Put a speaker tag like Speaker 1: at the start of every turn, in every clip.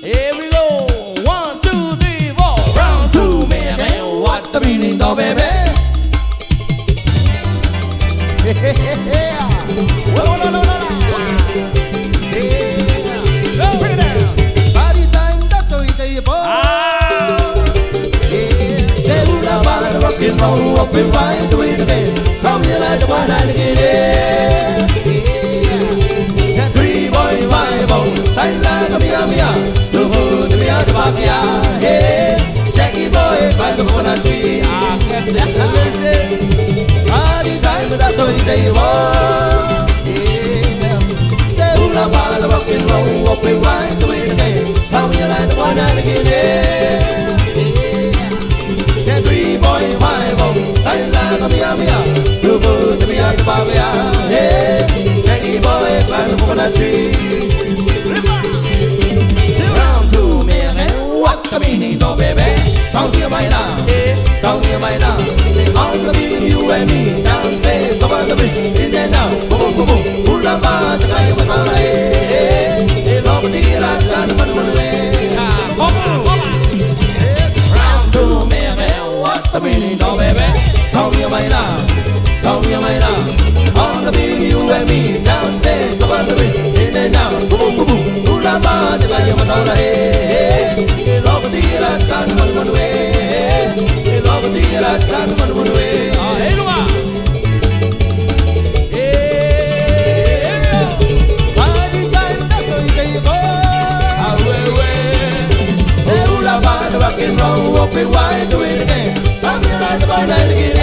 Speaker 1: Here we go. 1, 2, 3, 4. Round 2, man. What the meaning of baby? Rock and roll up and right, do it again. Tell me like the one I again. Yeah. 3.5 on, style like a mia. Do good, me out the back, yeah. Hey, Jackie boy, by the one tree. I can't let the listen. Party time, that's what they want. Yeah. Say, hula ball, rock and roll up and right, do it again. Tell me like the one I again. 3.5 on, style like a mia. Do good, me out the back, yeah. Hey, Jackie boy, by the one tree. Round 2, man, what the meaning of baby? Sound here right now, sound here right now. On the beat, you and me, downstairs, over the bridge, in and out, boom, boom, boom. Hula bar, the guy was all right. Hey, love the deal, I got the money away. Round 2, man, what the meaning of baby? Sound here right now, sound here right now. On the beat, you and me, downstairs, over the bridge, in and out, boom, boom, boom. Hula bar, the guy was all right. Hey, love the deal, I got the money away. Love the deal, I got the money away. Hey, no more. Party time, that's where you go. Hey, hula bar, the rock and roll, up and wide, do it again. Something like the one I again.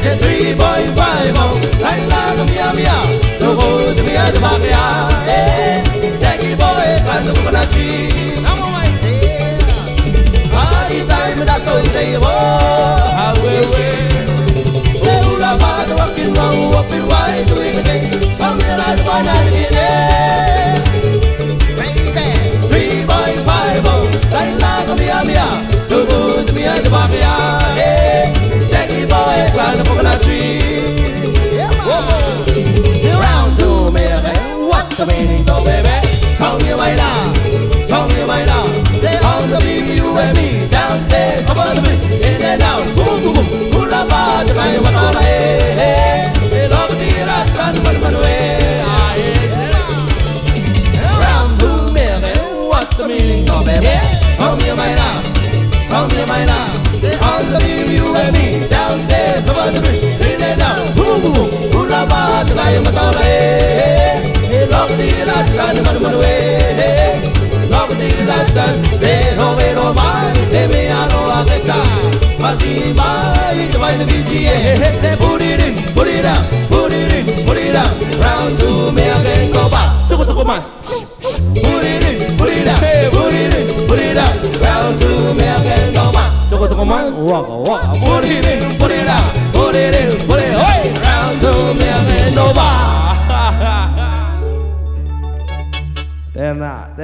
Speaker 1: Say 3.5 on, style like a mia. Do good, me out the back, yeah. Hey, Jackie boy, got the coconut tree. Come on, my dear. Party time, that's what they want. Say hula bar, the rock and roll, up and wide, do it again. Something like the one I again. 3.5 on, style like a mia. Do good, me out the back, yeah. Hey, Jackie boy, got the coconut tree. Round 2, man, what the meaning of baby? Tell me right now, tell me right now. Say on the beat, you and me, downstairs, over the bridge, in and out, boom, boom, boom. Hula bar, the guy was all right. Hey, love the deal, I got the money away. Round 2, man, what the meaning of baby? Tell me right now, tell me right now. Say on the beat, you and me, downstairs, over the bridge, in and out, boom, boom, boom. Hula bar, the guy was all right. Love the deal, I got the money away. Love the deal, I got Vero mai, te me aro a questa. Quasi mai, te vai the BGA. Say put it in, put it out, put it in, put it out. Round 2, me again go back. Toko man. Put it in, put it out, put it in, put it out. Round 2, me again go back. Toko man, waka. Put it in, put it out, put it in, put it out. Round 2, me again go back. They're not.